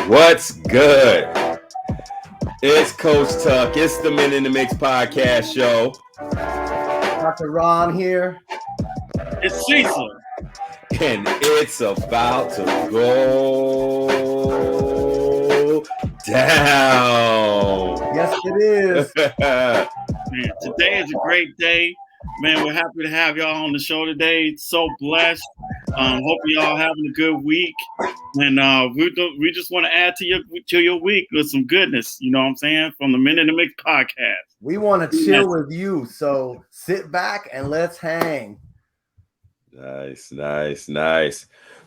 What's good? It's Coach Tuck. It's the Men in the Mix podcast show. Dr. Ron here. It's Cecil. And it's about to go down. Yes, it is. Man, today is a great day. Man, we're happy to have y'all on the show today. So blessed. Hope y'all having a good week. And we just want to add to your week with some goodness, you know what I'm saying, from the Men in the Mix podcast. We want to chill with you, so sit back and let's hang. Nice.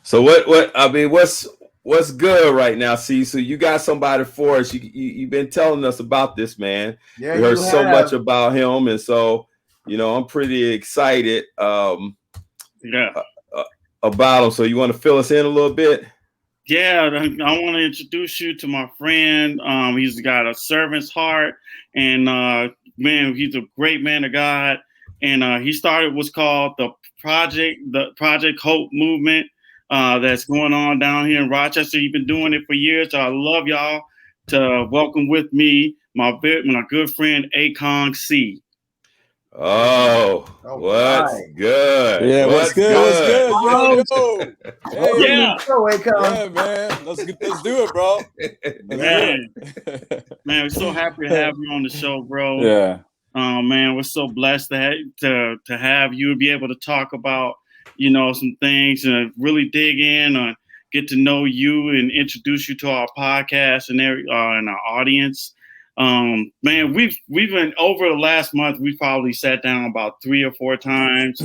So what's good right now, C? So you got somebody for us. You've been telling us about this, man. Yeah, we heard so much about him, and so I'm pretty excited about him. So you want to fill us in a little bit? Yeah, I want to introduce you to my friend. He's got a servant's heart, and man, he's a great man of God. And he started what's called the Project Hope movement that's going on down here in Rochester. He's been doing it for years. So I love y'all to welcome with me my good friend Aikong See. Oh, what's good? Yeah, what's good? Oh, yeah, Aikong. man. Let's do it, bro. Man, we're so happy to have you on the show, bro. Yeah. Man, we're so blessed to have you and be able to talk about, some things and really dig in on, get to know you and introduce you to our podcast and our audience. Man, we've been over the last month. We probably sat down about 3 or 4 times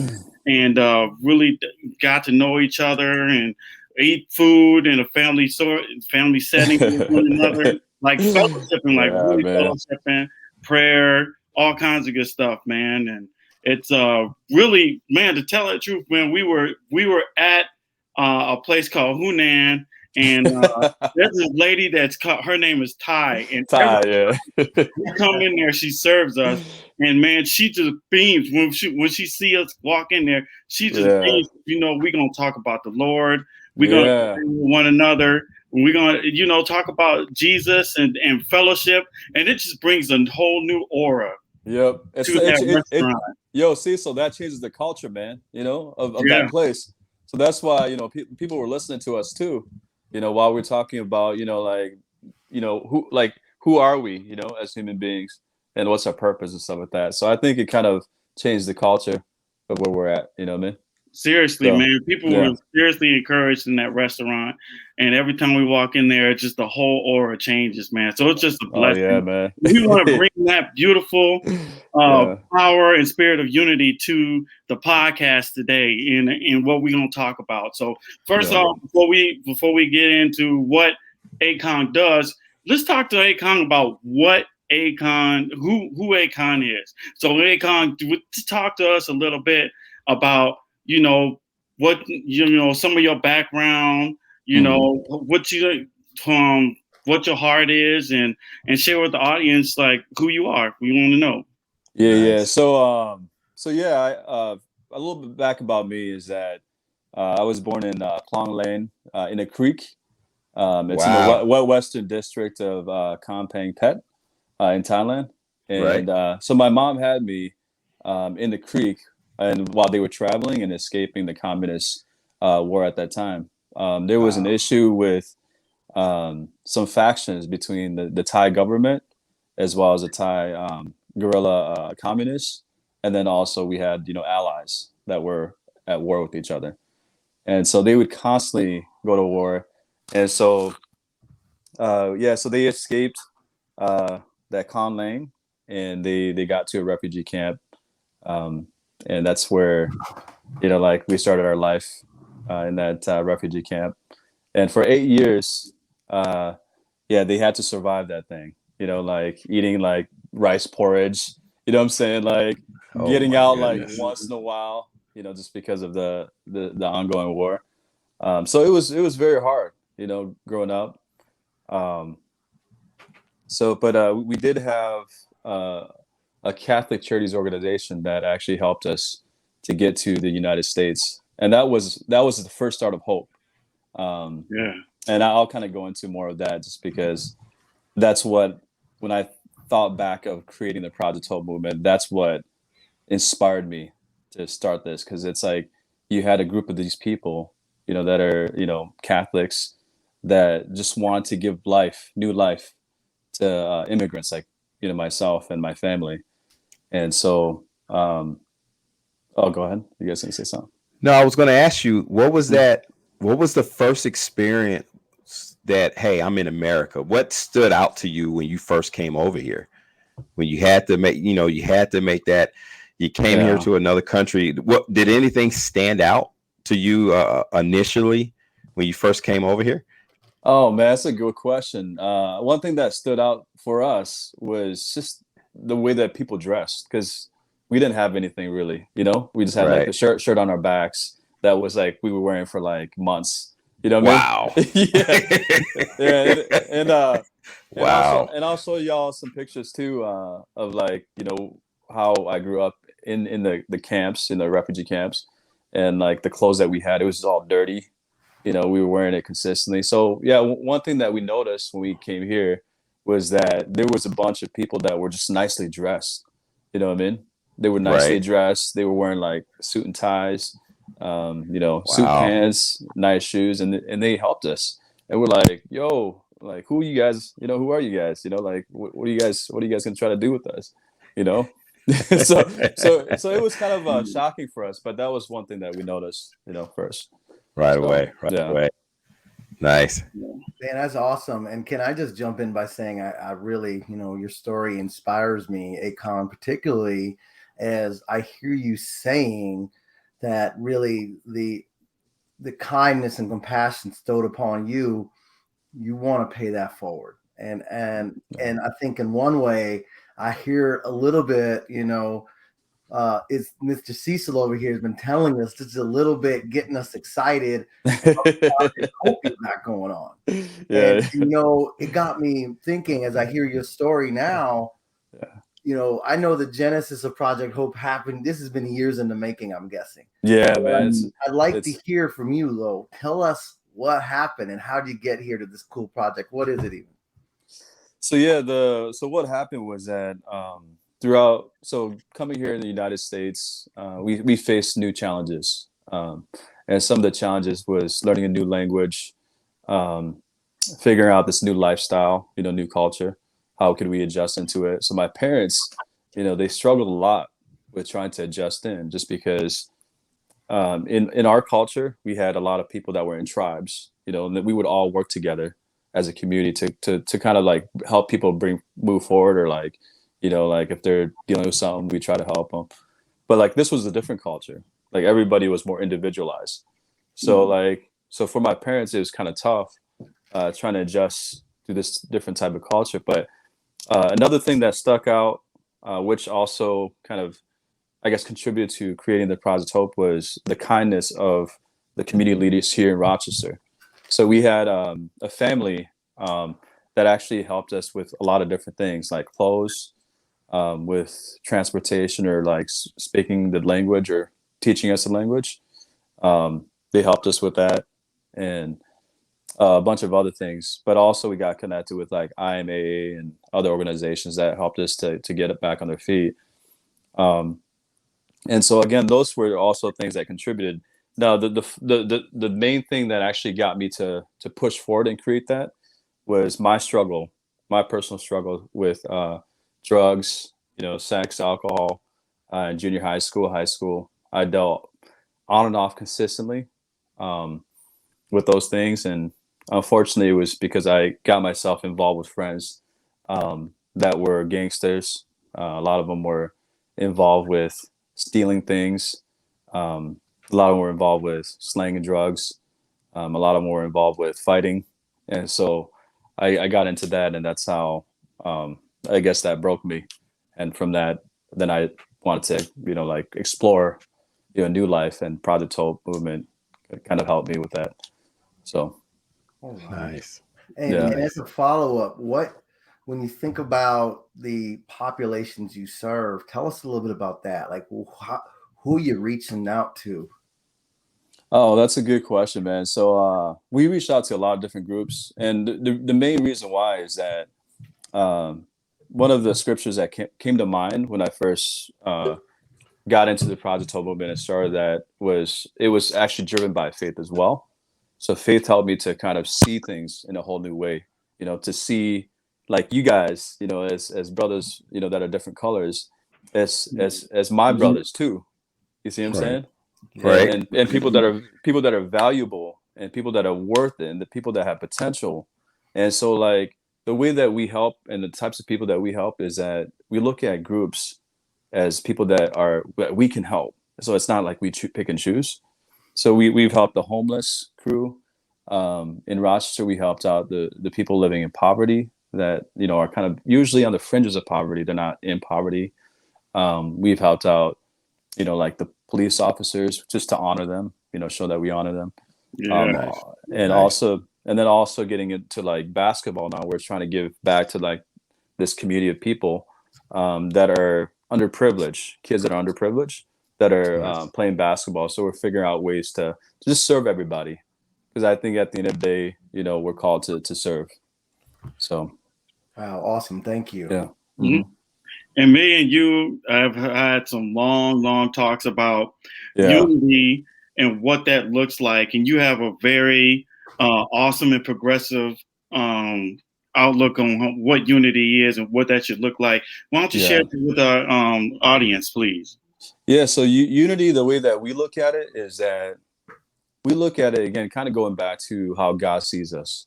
and really got to know each other and eat food in a family setting with one another, like fellowshipping, fellowshipping, prayer, all kinds of good stuff, man. And it's really, man, to tell the truth, man, we were at a place called Hunan. And there's this lady her name is Ty. And Ty, we come in there, she serves us. And man, she just beams. When she see us walk in there, she just beams. We're going to talk about the Lord. We're going to one another. We're going to, talk about Jesus and fellowship. And it just brings a whole new aura. Yep. So that changes the culture, man, of that place. So that's why, people were listening to us too. While we're talking about, who are we, as human beings, and what's our purpose and stuff like that. So I think it kind of changed the culture of where we're at, man. Seriously, man, people were seriously encouraged in that restaurant, and every time we walk in there, just the whole aura changes, man. So it's just a blessing. Oh, yeah, man. We want to bring that beautiful power and spirit of unity to the podcast today, in what we're going to talk about. So first off, before we get into what Aikong does, let's talk to Aikong about what Aikong, who Aikong is. So Aikong, talk to us a little bit about what some of your background, what your heart is, and share with the audience like who you are. We want to know. Yeah. So a little bit back about me is that I was born in Khlong Lane in a creek. It's in the western district of Kamphaeng Phet in Thailand, and so my mom had me in the creek. And while they were traveling and escaping the communist war at that time, there was an issue with some factions between the Thai government as well as the Thai guerrilla communists. And then also we had, allies that were at war with each other. And so they would constantly go to war. And so, so they escaped that Khlong Lane and they got to a refugee camp. And that's where, we started our life in that refugee camp. And for 8 years, they had to survive that thing, eating rice porridge, what I'm saying? Getting out once in a while, just because of the ongoing war. So it was very hard, growing up. But we did have a Catholic charities organization that actually helped us to get to the United States and that was the first start of hope. Yeah. And I'll kind of go into more of that just because that's what, when I thought back of creating the Project Hope movement, that's what inspired me to start this, because it's like you had a group of these people, that are, Catholics, that just want to give new life to immigrants like, myself and my family. And so, oh, go ahead. You guys gonna say something? No, I was going to ask you, what was that? What was the first experience that, hey, I'm in America? What stood out to you when you first came over here? When you had to make, that, you came here to another country. What did anything stand out to you initially when you first came over here? Oh man, that's a good question. One thing that stood out for us was just the way that people dressed, because we didn't have anything really, we just had like the shirt on our backs that was like we were wearing for like months. You know what wow. I mean? Yeah, and wow. and I'll show y'all some pictures too of like how I grew up in the camps, in the refugee camps, and like the clothes that we had, it was all dirty. We were wearing it consistently. So yeah, one thing that we noticed when we came here was that there was a bunch of people that were just nicely dressed. You know what I mean? They were nicely dressed. They were wearing like suit and ties, suit pants, nice shoes, and they helped us. And we're like, yo, like, who are you guys? Who are you guys? Like, what are you guys gonna try to do with us? So it was kind of shocking for us, but that was one thing that we noticed, first. Right So, away. Nice. Man, that's awesome. And can I just jump in by saying I really, your story inspires me, Aikong, particularly as I hear you saying that really the kindness and compassion stowed upon you, you want to pay that forward. And I think in one way I hear a little bit, is Mr. Cecil over here has been telling us just a little bit, getting us excited. Hope you got going on. Yeah. And it got me thinking as I hear your story now. I know the genesis of Project Hope happened. This has been years in the making, I'm guessing. Yeah, man. I'd like to hear from you, though. Tell us what happened and how did you get here to this cool project? What is it even? So yeah, so what happened was that coming here in the United States, we faced new challenges, and some of the challenges was learning a new language, figuring out this new lifestyle, new culture. How could we adjust into it? So my parents, they struggled a lot with trying to adjust in, just because in our culture we had a lot of people that were in tribes, and that we would all work together as a community to kind of like help people move forward, or like, like if they're dealing with something, we try to help them. But like this was a different culture. Like everybody was more individualized. So for my parents, it was kind of tough trying to adjust to this different type of culture. But another thing that stuck out, which also kind of, I guess, contributed to creating the Project Hope, was the kindness of the community leaders here in Rochester. So we had a family that actually helped us with a lot of different things, like clothes, with transportation, or like speaking the language or teaching us the language. They helped us with that, and a bunch of other things. But also we got connected with like IMAA and other organizations that helped us to get it back on their feet. And so again, those were also things that contributed. Now, the main thing that actually got me to push forward and create that was my personal struggle with drugs, sex, alcohol, in junior high school. I dealt on and off consistently with those things, and unfortunately, it was because I got myself involved with friends that were gangsters. A lot of them were involved with stealing things. A lot of them were involved with slang and drugs. A lot of them were involved with fighting. And so I got into that, and that's how I guess that broke me. And from that, then I wanted to, like explore, new life, and Project Hope movement kind of helped me with that. So. Nice. And as a follow-up, when you think about the populations you serve, tell us a little bit about that. Like, who are you reaching out to? Oh, that's a good question, man. So we reached out to a lot of different groups, and the main reason why is that um, one of the scriptures that came to mind when I first got into the Project Hope movement and started that was it was actually driven by faith as well. So faith helped me to kind of see things in a whole new way, to see like you guys, as brothers, that are different colors, as my brothers too. You see what I'm Right. saying? Right. And people that are valuable and people that are worth it and the people that have potential. And so like the way that we help and the types of people that we help is that we look at groups as people that we can help. So it's not like we pick and choose. So we've helped the homeless crew. In Rochester, we helped out the people living in poverty that are kind of usually on the fringes of poverty. They're not in poverty. We've helped out like the police officers just to honor them. Show that we honor them. Yeah. Nice. And then also getting into like basketball now, we're trying to give back to like this community of people that are underprivileged, kids that are underprivileged that are playing basketball. So we're figuring out ways to just serve everybody, because I think at the end of the day, we're called to serve. So, wow, awesome! Thank you. Yeah. Mm-hmm. And me and you have had some long talks about unity and what that looks like, and you have a very awesome and progressive outlook on what unity is and what that should look like. Why don't you share that with our audience, please? Yeah, so unity, the way that we look at it is that we look at it, again, kind of going back to how God sees us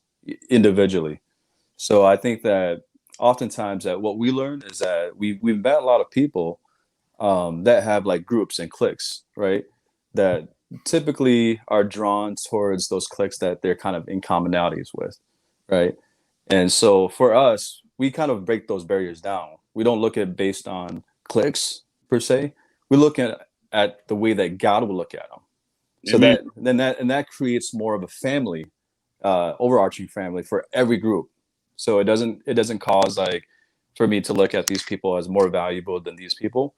individually. So I think that oftentimes that what we learn is that we've met a lot of people that have like groups and cliques, right? That typically are drawn towards those cliques that they're kind of in commonalities with, right? And so for us, we kind of break those barriers down. We don't look at based on cliques per se. We look at the way that God will look at them. So that creates more of a family, overarching family for every group. So it doesn't cause like for me to look at these people as more valuable than these people,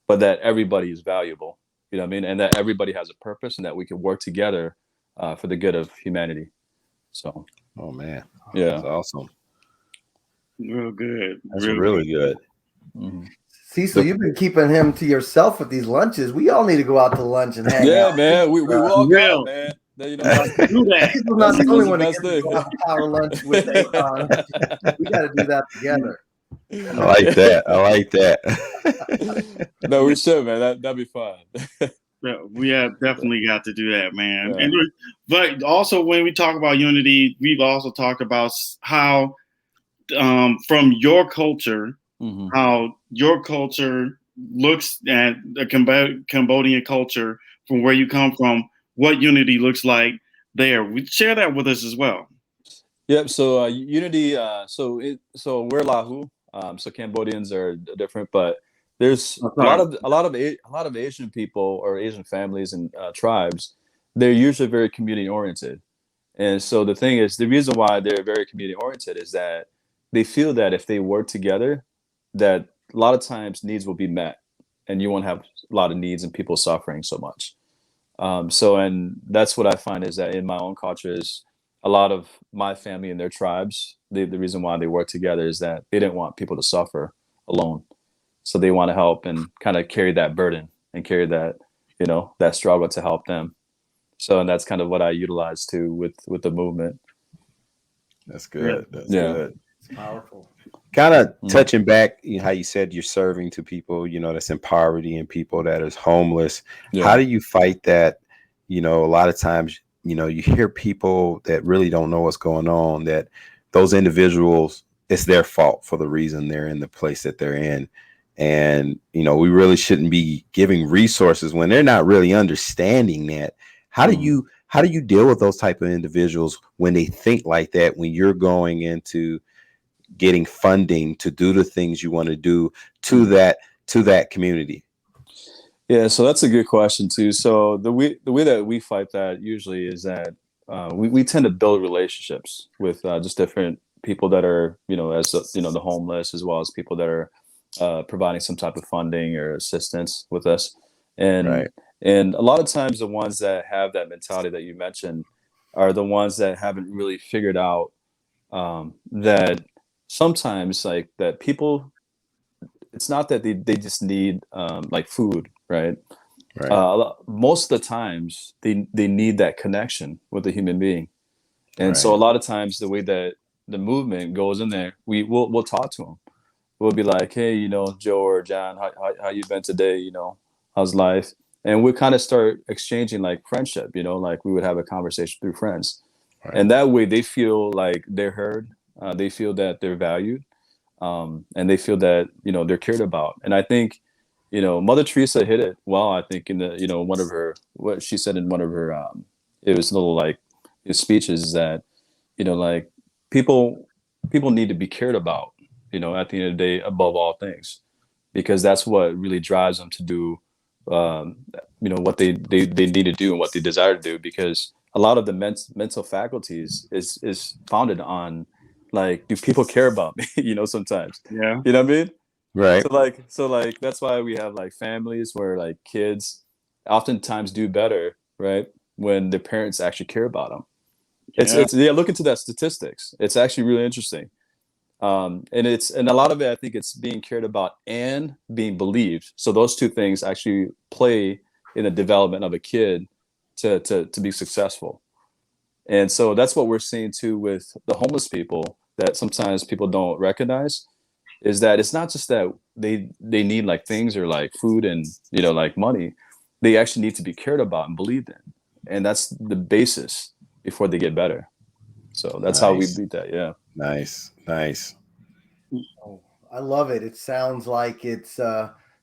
but that everybody is valuable. You know what I mean? And that everybody has a purpose and that we can work together for the good of humanity. So. Oh man. Yeah. That's awesome. Real good. That's really good. Mm-hmm. See, so you've been keeping him to yourself with these lunches. We all need to go out to lunch and hang out. Yeah, man. We all got it, man. Do that. He's not the only one to get to go have a power lunch with Aikong. We got to do that together. I like that. No, we should, man. That'd be fun. We have definitely got to do that, man. Yeah. But also, when we talk about unity, we've also talked about how, from your culture, how your culture looks at the Cambodian culture from where you come from, what unity looks like there. We share that with us as well. Yep. So unity. So we're Lahu. So Cambodians are different, but there's a lot of Asian people or Asian families and tribes. They're usually very community oriented, and so the thing is, the reason why they're very community oriented is that they feel that if they work together, that a lot of times needs will be met, and you won't have a lot of needs and people suffering so much. And that's what I find is that in my own culture is a lot of my family and their tribes, the reason why they work together is that they didn't want people to suffer alone. So they want to help and kind of carry that burden and carry that, that struggle to help them. So, and that's kind of what I utilize too with the movement. That's good. That's good. It's powerful. Kind of touching back, how you said you're serving to people, that's in poverty and people that is homeless. Yeah. How do you fight that? A lot of times, you hear people that really don't know what's going on, that those individuals, it's their fault for the reason they're in the place that they're in. And, we really shouldn't be giving resources when they're not really understanding that. How do you deal with those type of individuals when they think like that, when you're going into getting funding to do the things you want to do to that community? Yeah, so that's a good question too. So the way that we fight that usually is that we tend to build relationships with just different people that are, as the homeless, as well as people that are providing some type of funding or assistance with us. And Right. and a lot of times the ones that have that mentality that you mentioned are the ones that haven't really figured out that sometimes like that people, it's not that they just need like food, right? Right. Most of the times they need that connection with a human being. And so a Right. lot of times the way that the movement goes in there, we'll talk to them. We'll be like, hey, Joe or John, how you been today? How's life? And we kind of start exchanging like friendship, like we would have a conversation through friends. Right. And that way they feel like they're heard. They feel that they're valued. And they feel that, they're cared about. And I think, Mother Teresa hit it well, I think in the, one of her, what she said in one of her, it was little like speeches is that, like people need to be cared about, at the end of the day, above all things, because that's what really drives them to do, um, what they need to do and what they desire to do. Because a lot of the mental faculties is founded on like, do people care about me? Sometimes, Yeah. you know what I mean? Right. So that's why we have like families where like kids oftentimes do better, right? When their parents actually care about them. Yeah. It's yeah, look into that statistics. It's actually really interesting. And a lot of it, I think it's being cared about and being believed. So those two things actually play in the development of a kid to be successful. And so that's what we're seeing too with the homeless people that sometimes people don't recognize, is that it's not just that they need like things or like food and like money. They actually need to be cared about and believed in. And that's the basis before they get better. So that's how we Nice. beat that. Yeah. Nice. Nice. Oh, I love it. It sounds like it's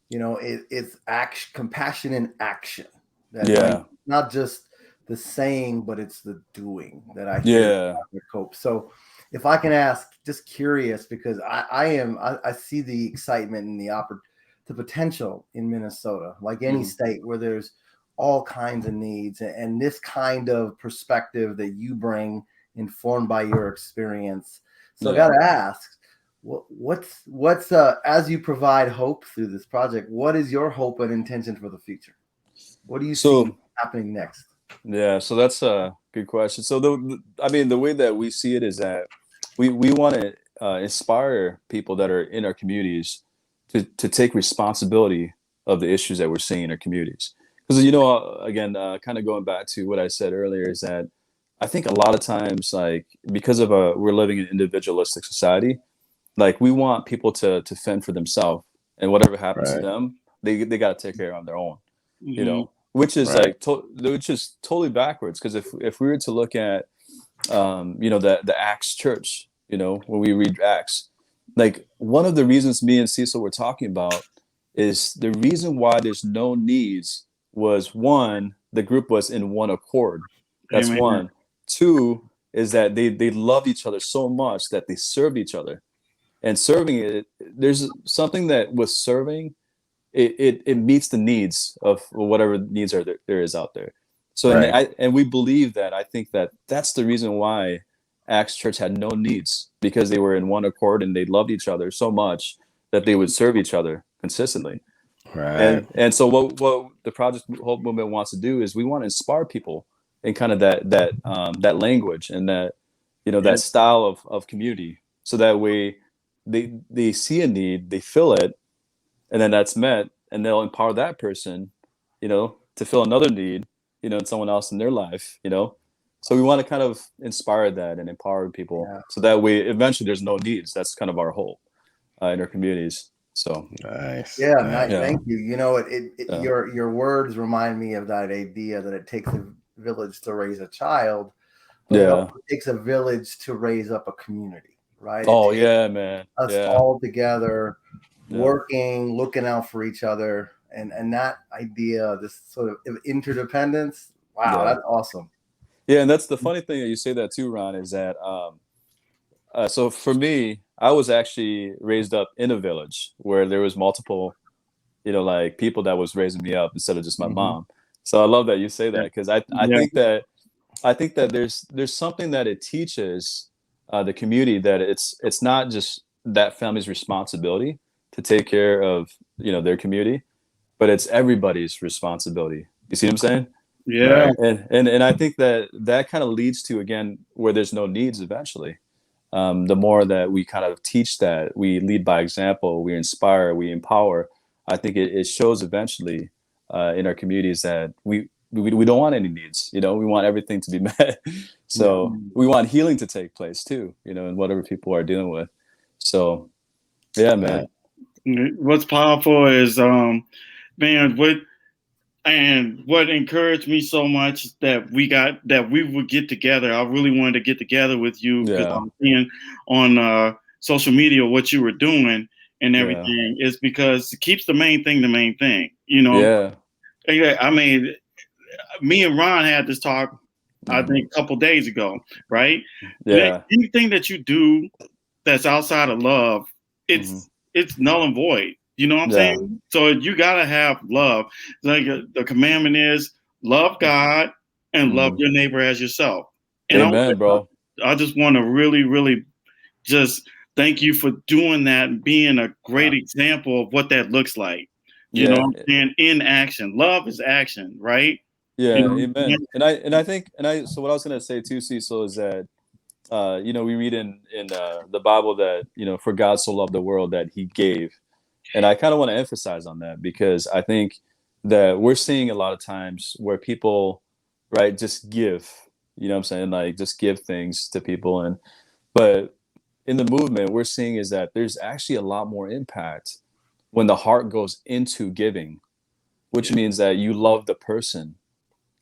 it's action, compassion in action. That like Yeah. not just the saying, but it's the doing that I hear Yeah. about your Cope. So if I can ask, just curious, because I see the excitement and the potential in Minnesota, like any state where there's all kinds of needs, and this kind of perspective that you bring informed by your experience. So I Yeah. got to ask, what's as you provide hope through this project, what is your hope and intention for the future? What do you see So happening next? yeah, so that's a good question. So I mean, the way that we see it is that we want to inspire people that are in our communities to take responsibility of the issues that we're seeing in our communities. Because again, kind of going back to what I said earlier, is that I think a lot of times, like because of we're living in an individualistic society, like we want people to fend for themselves, and whatever happens to Right. them, they got to take care of on their own, Mm-hmm. which is Right. like which is totally backwards. Because if we were to look at the Acts church, when we read Acts, like one of the reasons me and Cecil were talking about is the reason why there's no needs was, one, the group was in one accord. That's Amen. one. Two is that they loved each other so much that they served each other. And serving it, there's something that with serving, it meets the needs of whatever needs there is out there. So Right. and we believe that. I think that that's the reason why Acts Church had no needs, because they were in one accord and they loved each other so much that they would serve each other consistently. Right. And so what the Project Hope Movement wants to do is we want to inspire people in kind of that language and that that Yes. style of community, so that way they see a need, they fill it, and then that's met, and they'll empower that person, to fill another need, in someone else in their life, So we want to kind of inspire that and empower people, Yeah. so that way eventually there's no needs. That's kind of our hope in our communities. So Nice. Yeah, Nice. yeah, thank you. yeah, Your words remind me of that idea that it takes a village to raise a child, but it yeah. also takes a village to raise up a community, right? It Oh takes yeah, man. us Yeah, all together, yeah, working, looking out for each other, and that idea, this sort of interdependence. Wow, yeah, that's awesome. yeah. And that's the funny thing that you say that too, Ron, is that so for me, I was actually raised up in a village where there was multiple, like people that was raising me up instead of just my Mhm. mom. So I love that you say that, because Yeah. I think that there's something that it teaches the community, that it's not just that family's responsibility to take care of their community, but it's everybody's responsibility. You see what I'm saying? Yeah. And I think that kind of leads to, again, where there's no needs eventually. The more that we kind of teach that, we lead by example, we inspire, we empower, I think it shows eventually in our communities that we don't want any needs. We want everything to be met. So we want healing to take place too, in whatever people are dealing with. So yeah, man. What's powerful is, man, what encouraged me so much that we would get together. I really wanted to get together with you because I was seeing on social media what you were doing and everything, is because it keeps the main thing the main thing. Yeah. I mean, me and Ron had this talk, I think, a couple days ago, right? Yeah. Anything that you do that's outside of love, it's null and void. You know what I'm saying? So you gotta have love. Like the commandment is love God and love your neighbor as yourself. And Amen, bro. I just want to really, really just thank you for doing that and being a great example of what that looks like. You know what I'm saying? In action. Love is action, right? Yeah, amen. So what I was gonna say too, Cecil, is that we read in the Bible that for God so loved the world that He gave, and I kind of want to emphasize on that because I think that we're seeing a lot of times where people, right, just give, what I'm saying, like just give things to people, but in the movement we're seeing is that there's actually a lot more impact when the heart goes into giving, which means that you love the person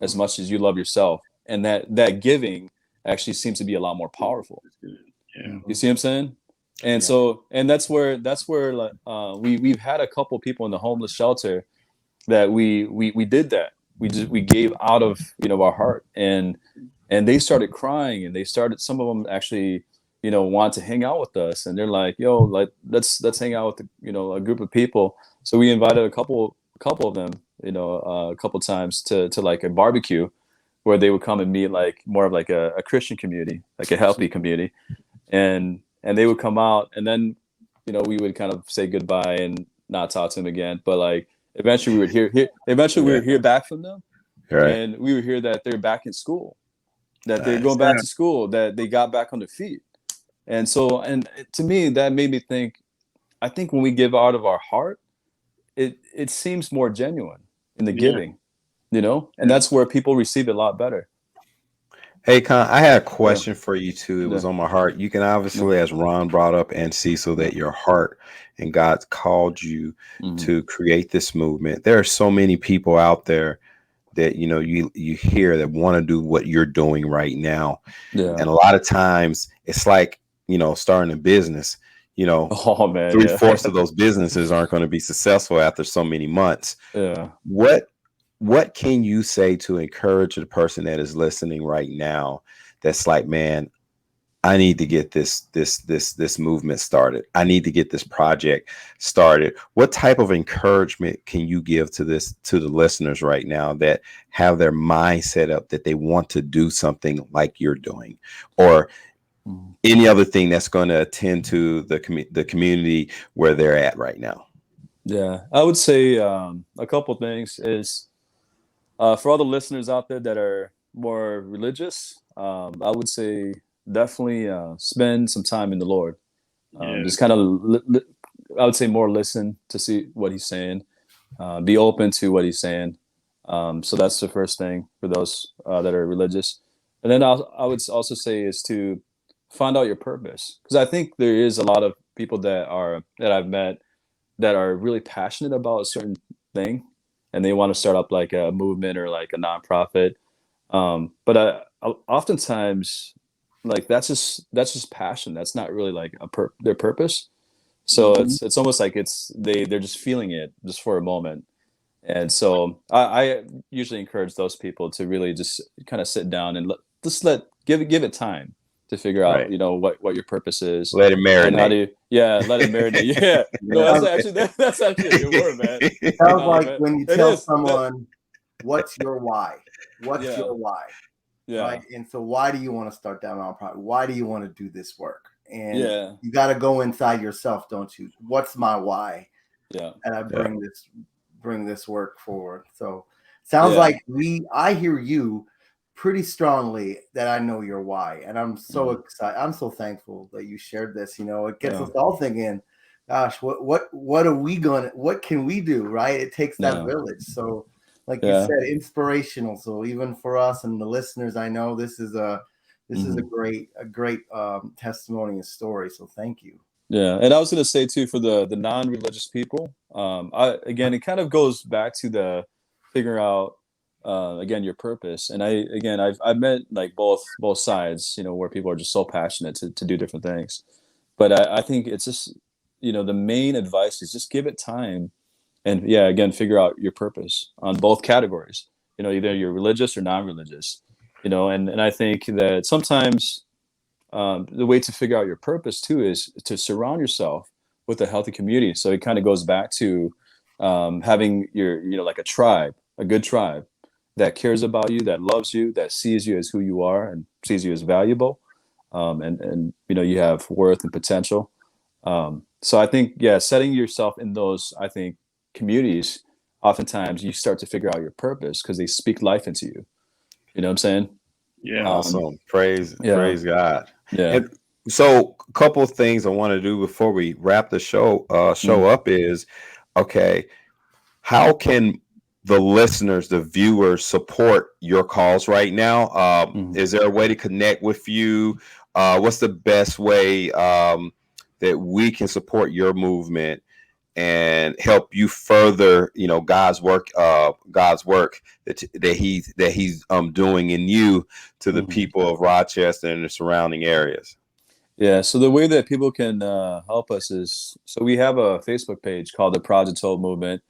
as much as you love yourself, and that giving actually seems to be a lot more powerful. You see what I'm saying? And so, and that's where we've had a couple people in the homeless shelter that we did that. We gave out of our heart, and they started crying, and some of them actually want to hang out with us, and they're like, yo, like let's hang out with a group of people. So we invited a couple of them a couple times to like a barbecue where they would come and meet like more of like a Christian community, like a healthy community, and they would come out, and then we would kind of say goodbye and not talk to them again, but like eventually we would hear back from them, and we would hear that they're back in school, that they're going back to school, that they got back on their feet. And so, and to me that made me think, I think when we give out of our heart, it seems more genuine in the giving, and that's where people receive it a lot better. Hey, Con, I had a question for you too. It was on my heart. You can obviously, as Ron brought up and Cecil, that your heart and God called you to create this movement. There are so many people out there that you hear that want to do what you're doing right now, and a lot of times it's like starting a business. Oh man, 3/4 of those businesses aren't going to be successful after so many months. What can you say to encourage the person that is listening right now that's like, man, I need to get this movement started. I need to get this project started. What type of encouragement can you give to the listeners right now that have their mind set up that they want to do something like you're doing, or any other thing that's going to attend to the community where they're at right now? Yeah, I would say a couple things is, for all the listeners out there that are more religious, I would say definitely spend some time in the Lord. Just kind of, I would say, more listen to see what He's saying, be open to what He's saying. So that's the first thing for those that are religious. And then I would also say is to find out your purpose, because I think there is a lot of people that I've met that are really passionate about a certain thing, and they want to start up like a movement or like a nonprofit. But oftentimes, like that's just passion. That's not really like their purpose. So it's almost like they're just feeling it just for a moment. And so I usually encourage those people to really just kind of sit down and give it time to figure out, what your purpose is. Let it marinate. And how do let it marinate. Yeah. No, that's actually a good word, man. It sounds like when you tell someone, what's your why? What's your why? Yeah. Right. And so why do you want to start that nonprofit? Why do you want to do this work? And you got to go inside yourself, don't you? What's my why? Yeah. And I bring bring this work forward. So sounds like I hear you pretty strongly that I know your why. And I'm so excited. I'm so thankful that you shared this. It gets us all thinking, gosh, what can we do? Right. It takes that village. So like you said, inspirational. So even for us and the listeners, I know this is a great testimony and story. So thank you. Yeah. And I was going to say too, for the non-religious people, again, it kind of goes back to the figure out, again, your purpose. And I've met like both sides, where people are just so passionate to do different things. But I think it's just, the main advice is just give it time, and again, figure out your purpose on both categories. Either you're religious or non-religious. And I think that sometimes the way to figure out your purpose too is to surround yourself with a healthy community. So it kind of goes back to having your, like a tribe, a good tribe that cares about you, that loves you, that sees you as who you are and sees you as valuable. And you have worth and potential. So I think, setting yourself in those, I think, communities, oftentimes you start to figure out your purpose because they speak life into you. You know what I'm saying? Yeah. Awesome. Praise God. Yeah. And so a couple of things I want to do before we wrap the show up is, okay, how can the listeners, the viewers, support your cause right now? Is there a way to connect with you? What's the best way that we can support your movement and help you further, God's work that he's doing in you to the people of Rochester and the surrounding areas? Yeah. So the way that people can help us is, so we have a Facebook page called the Project Hope Movement.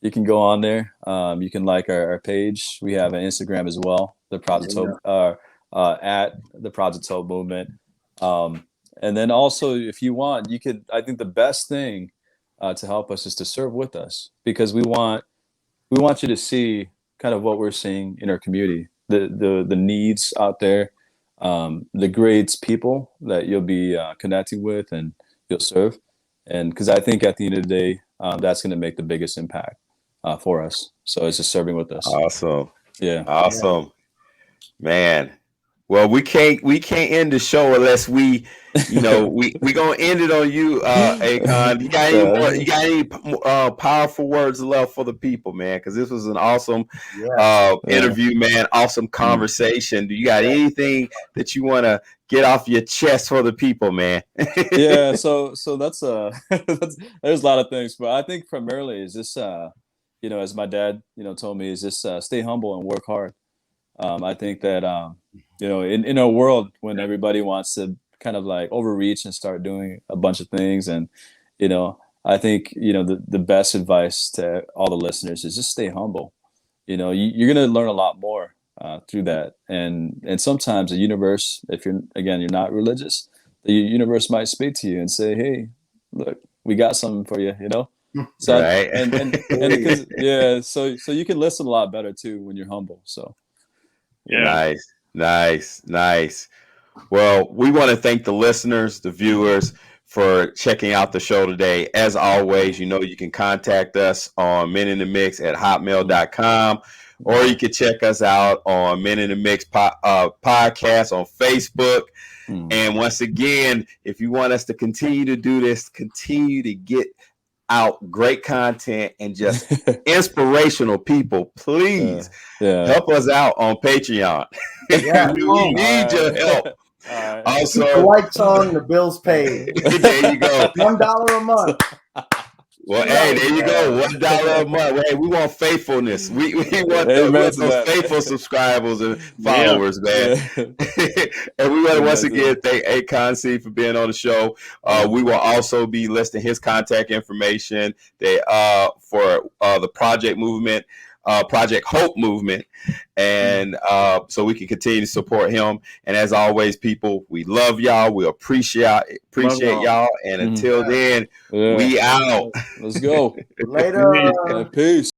You can go on there. You can like our page. We have an Instagram as well, the Project Hope, at the Project Hope Movement. And then also, if you want, you could. I think the best thing to help us is to serve with us, because we want you to see kind of what we're seeing in our community, the needs out there, the great people that you'll be connecting with and you'll serve. And because I think at the end of the day, that's going to make the biggest impact for us. So it's just serving with us. Awesome. Yeah. Awesome. Man. Well, we can't end the show unless we gonna end it on you, Aikong. You got any powerful words left for the people, man? Because this was an awesome interview, man. Awesome conversation. Do you got anything that you want to get off your chest for the people, man? Yeah. So that's there's a lot of things, but I think primarily is this, as my dad, told me, is just stay humble and work hard. I think that, in a world when everybody wants to kind of like overreach and start doing a bunch of things. And, I think, the best advice to all the listeners is just stay humble. You're going to learn a lot more through that. And sometimes the universe, if you're not religious, the universe might speak to you and say, hey, look, we got something for you, So, right. so you can listen a lot better too when you're humble. So. Yeah. Nice. Well, we want to thank the listeners, the viewers, for checking out the show today. As always, you can contact us on meninthemix@hotmail.com, or you can check us out on Men in the Mix podcast on Facebook. And once again, if you want us to continue to do this, continue to get out great content and just inspirational people, please help us out on Patreon. We need your help. Also, the lights on, the bills paid. There you go. $1 a month. Well, hey, there you go. $1 a month. Hey, we want faithfulness. We want those faithful subscribers and followers, man. And we want to once again thank Aikong See for being on the show. We will also be listing his contact information for the Project Movement. Project Hope Movement, and so we can continue to support him. And as always, people, we love y'all. We appreciate y'all. And until then, we out. Let's go. Later. Peace.